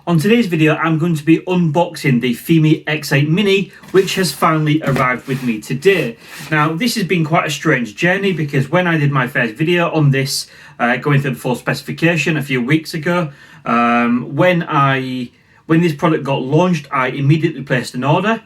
On today's video, I'm going to be unboxing the Fimi X8 Mini, which has finally arrived with me today. Now, this has been quite a strange journey because when I did my first video on this, going through the full specification a few weeks ago, when this product got launched, I immediately placed an order,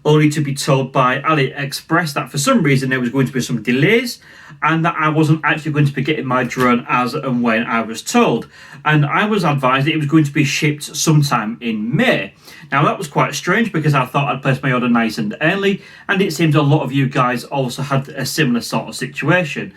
only to be told by AliExpress that for some reason there was going to be some delays and that I wasn't actually going to be getting my drone as and when I was told. And I was advised that it was going to be shipped sometime in May. Now that was quite strange because I thought I'd placed my order nice and early, and it seems a lot of you guys also had a similar sort of situation.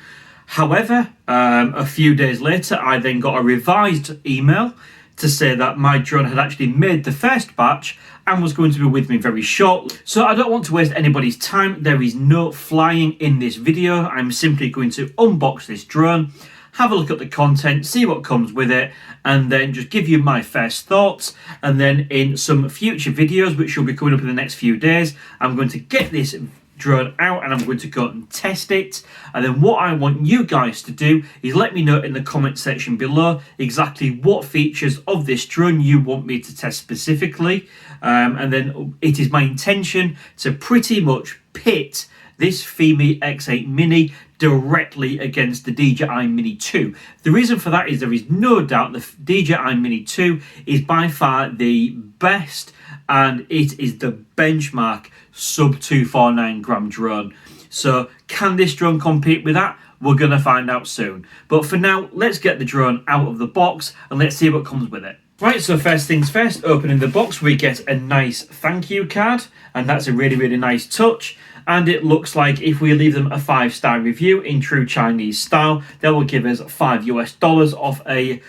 However, a few days later, I then got a revised email to say that my drone had actually made the first batch and was going to be with me very shortly. So I don't want to waste anybody's time. There is no flying in this video. I'm simply going to unbox this drone, have a look at the content, see what comes with it, and then just give you my first thoughts. And then in some future videos, which will be coming up in the next few days, I'm going to get this drone out and I'm going to go and test it. And then what I want you guys to do is let me know in the comment section below exactly what features of this drone you want me to test specifically, and then it is my intention to pretty much pit this Fimi X8 Mini directly against the DJI Mini 2. The reason for that is there is no doubt the DJI Mini 2 is by far the best, and it is the benchmark sub 249 gram drone. So can this drone compete with that? We're going to find out soon. But for now, let's get the drone out of the box and let's see what comes with it. Right, so first things first, opening the box, we get a nice thank you card, and that's a really nice touch. And it looks like if we leave them a 5-star review in true Chinese style, they will give us $5 off a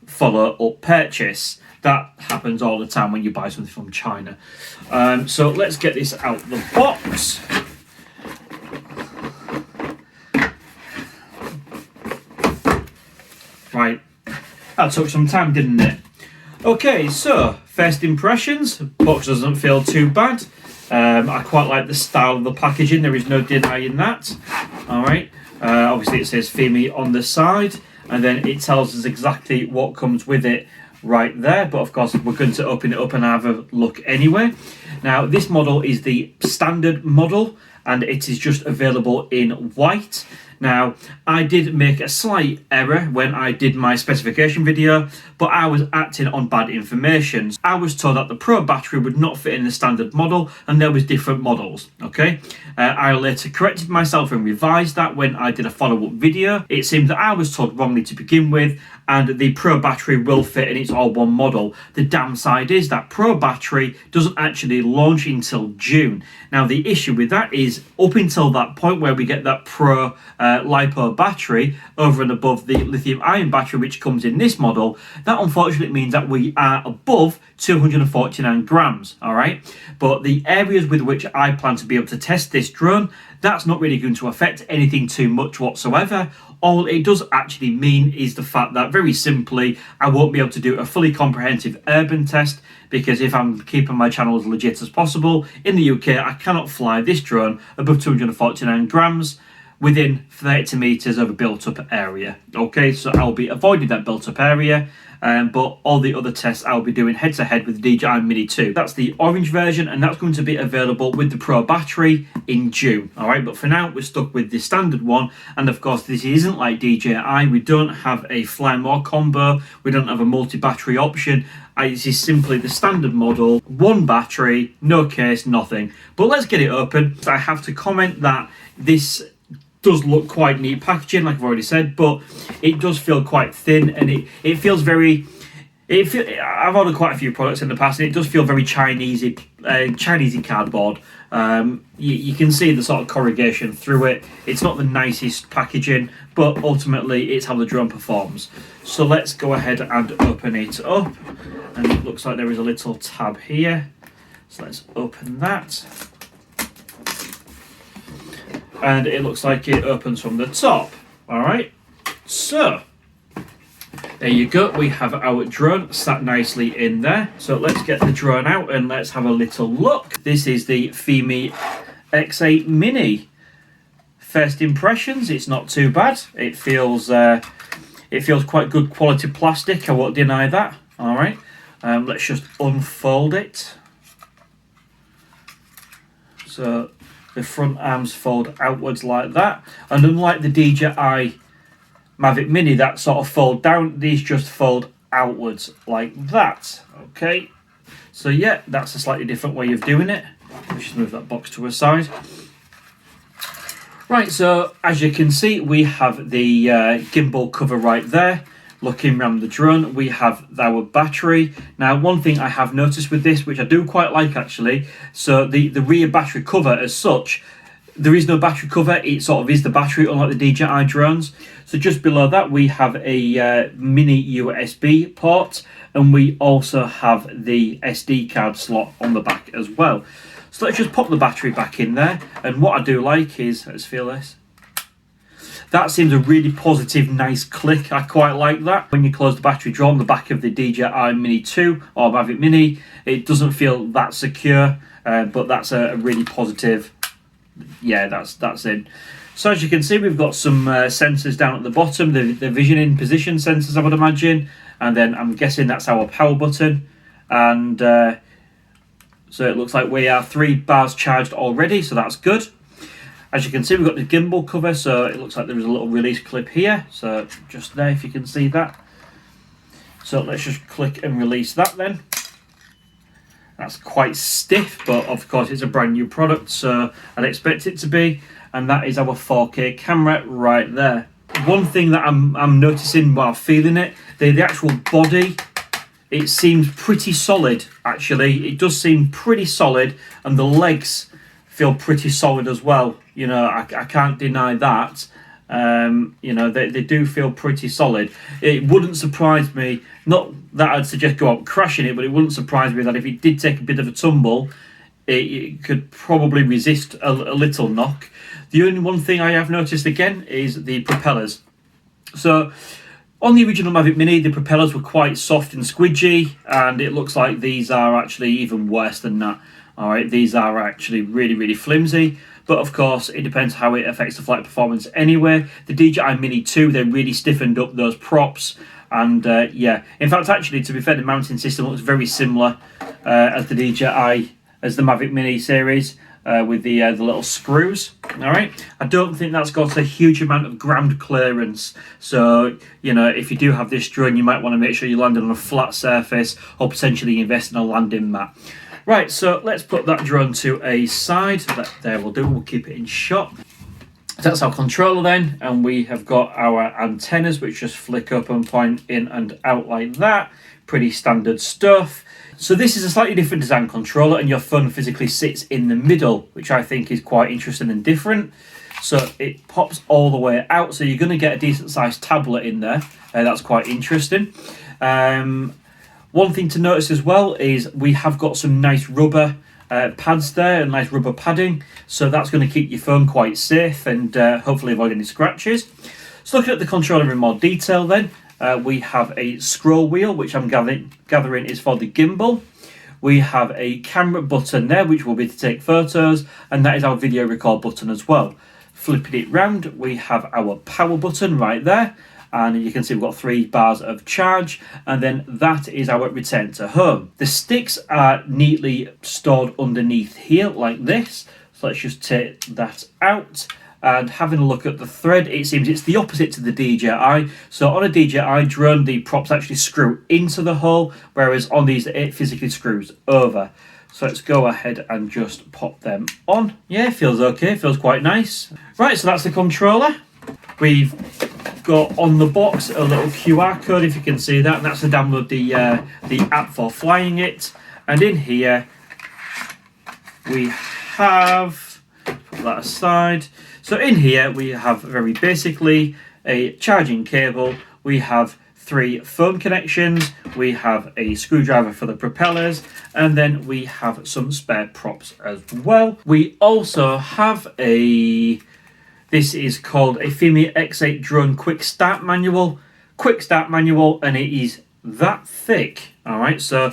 follow-up purchase. That happens all the time when you buy something from China. So let's get this out the box. Right, that took some time, didn't it? Okay, so first impressions. Box doesn't feel too bad. I quite like the style of the packaging. There is no denying that. All right. Obviously, it says Fimi on the side, and then it tells us exactly what comes with it right there. But of course, we're going to open it up and have a look anyway. Now, this model is the standard model, and it is just available in white. Now, I did make a slight error when I did my specification video, but I was acting on bad information. I was told that the Pro battery would not fit in the standard model and there was different models, okay? I later corrected myself and revised that when I did a follow-up video. It seemed that I was told wrongly to begin with, and the Pro battery will fit and it's all one model. The downside is that Pro battery doesn't actually launch until June. Now, the issue with that is up until that point where we get that Pro LiPo battery over and above the lithium ion battery which comes in this model, that unfortunately means that we are above 249 grams, all right? But the areas with which I plan to be able to test this drone, that's not really going to affect anything too much whatsoever. All it does actually mean is the fact that, very simply, I won't be able to do a fully comprehensive urban test, because if I'm keeping my channel as legit as possible, in the UK, I cannot fly this drone above 249 grams within 30 meters of a built-up area. Okay, so I'll be avoiding that built-up area, but all the other tests I'll be doing head-to-head with the DJI Mini 2. That's the orange version, and that's going to be available with the Pro battery in June. All right, but for now, we're stuck with the standard one, and of course, this isn't like DJI. We don't have a Fly More combo. We don't have a multi-battery option. This is simply the standard model, one battery, no case, nothing. But let's get it open. I have to comment that this does look quite neat packaging, like I've already said, but it does feel quite thin, and it feels very... I've ordered quite a few products in the past, and it does feel very Chinese-y cardboard. You can see the sort of corrugation through it. It's not the nicest packaging, but ultimately it's how the drone performs. So let's go ahead and open it up, and it looks like there is a little tab here. So let's open that. And it looks like it opens from the top. All right, so there you go. We have our drone sat nicely in there. So let's get the drone out and let's have a little look. This is the Fimi X8 Mini. First impressions, it's not too bad. It feels quite good quality plastic. I won't deny that. All right. Let's just unfold it. So the front arms fold outwards like that, and unlike the DJI Mavic Mini that sort of fold down, these just fold outwards like that. Okay, so yeah, that's a slightly different way of doing it. Let's just move that box to a side. Right, so as you can see, we have the gimbal cover right there. Looking around the drone, we have our battery. Now, one thing I have noticed with this, which I do quite like actually, so the rear battery cover as such, there is no battery cover, it sort of is the battery, unlike the DJI drones. So just below that, we have a mini USB port, and we also have the SD card slot on the back as well. So let's just pop the battery back in there, and what I do like is, let's feel this. That seems a really positive, nice click. I quite like that. When you close the battery drawer on the back of the DJI Mini 2 or Mavic Mini, it doesn't feel that secure, but that's a really positive, yeah, that's it. So as you can see, we've got some sensors down at the bottom, the vision in position sensors, I would imagine, and then I'm guessing that's our power button, and so it looks like we are 3 bars charged already, so that's good. As you can see, we've got the gimbal cover, so it looks like there is a little release clip here. So just there, if you can see that. So let's just click and release that then. That's quite stiff, but of course it's a brand new product, so I'd expect it to be. And that is our 4K camera right there. One thing that I'm noticing while feeling it, the actual body, it seems pretty solid actually. It does seem pretty solid, and the legs feel pretty solid as well. You know, I can't deny that. You know, they do feel pretty solid. It wouldn't surprise me, not that I'd suggest go out crashing it, but it wouldn't surprise me that if it did take a bit of a tumble, it could probably resist a little knock. The only one thing I have noticed again is the propellers. So on the original Mavic Mini, the propellers were quite soft and squidgy, and it looks like these are actually even worse than that. All right, these are actually really, really flimsy. But of course, it depends how it affects the flight performance anyway. The DJI Mini 2, they really stiffened up those props. And yeah, in fact, actually, to be fair, the mounting system looks very similar as the DJI, as the Mavic Mini series, with the little screws. All right, I don't think that's got a huge amount of ground clearance. So, you know, if you do have this drone, you might want to make sure you land on a flat surface, or potentially invest in a landing mat. Right, so let's put that drone to a side. There we'll do, we'll keep it in shot. So that's our controller then, and we have got our antennas which just flick up and point in and out like that. Pretty standard stuff. So this is a slightly different design controller, and your phone physically sits in the middle, which I think is quite interesting and different. So it pops all the way out, so you're going to get a decent sized tablet in there. That's quite interesting. One thing to notice as well is we have got some nice rubber pads there, and nice rubber padding, so that's going to keep your phone quite safe and hopefully avoid any scratches. So looking at the controller in more detail then, we have a scroll wheel, which I'm gathering is for the gimbal. We have a camera button there, which will be to take photos, and that is our video record button as well. Flipping it round, we have our power button right there, and you can see we've got 3 bars of charge, and then that is our return to home. The sticks are neatly stored underneath here like this, so let's just take that out. And having a look at the thread, it seems it's the opposite to the DJI. So on a DJI drone, the props actually screw into the hole, whereas on these it physically screws over. So let's go ahead and just pop them on. Yeah, it feels okay, it feels quite nice. Right, so that's the controller. We've got on the box a little QR code, if you can see that, and that's to download the app for flying it. And in here we have, put that aside. So in here we have very basically a charging cable, we have 3 phone connections, we have a screwdriver for the propellers, and then we have some spare props as well. We also have this is called a Fimi X8 Drone Quick Start Manual, and it is that thick. All right, so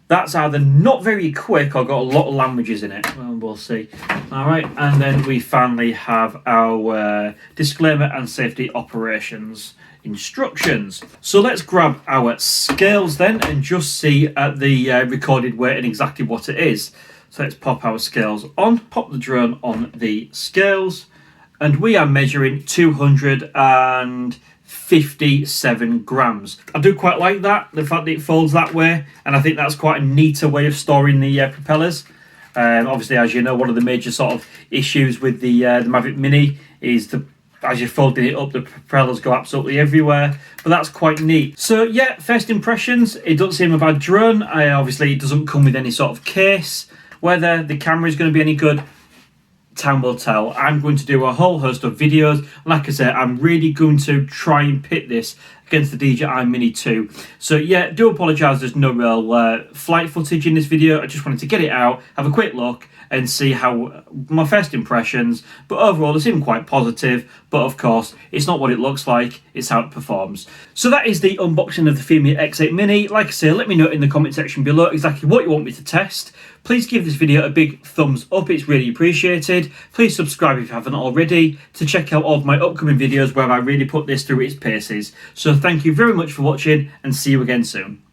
that's either not very quick or got a lot of languages in it. Well, we'll see. All right, and then we finally have our disclaimer and safety operations. instructions. So let's grab our scales then and just see at the recorded weight and exactly what it is. So let's pop our scales on, pop the drone on the scales, and we are measuring 257 grams. I do quite like that, the fact that it folds that way, and I think that's quite a neater way of storing the propellers. Obviously, as you know, one of the major sort of issues with the Mavic Mini is as you're folding it up, the propellers go absolutely everywhere, but that's quite neat. So yeah, first impressions, it doesn't seem a bad drone. Obviously, it doesn't come with any sort of case. Whether the camera is going to be any good, time will tell. I'm going to do a whole host of videos. Like I said, I'm really going to try and pit this against the DJI Mini 2. So yeah, do apologise there's no real flight footage in this video. I just wanted to get it out, have a quick look and see how my first impressions, but overall they seem quite positive. But of course, it's not what it looks like, it's how it performs. So that is the unboxing of the Fimi X8 Mini. Like I say, let me know in the comment section below exactly what you want me to test. Please give this video a big thumbs up, it's really appreciated. Please subscribe if you haven't already to check out all of my upcoming videos where I really put this through its paces. So thank you very much for watching and see you again soon.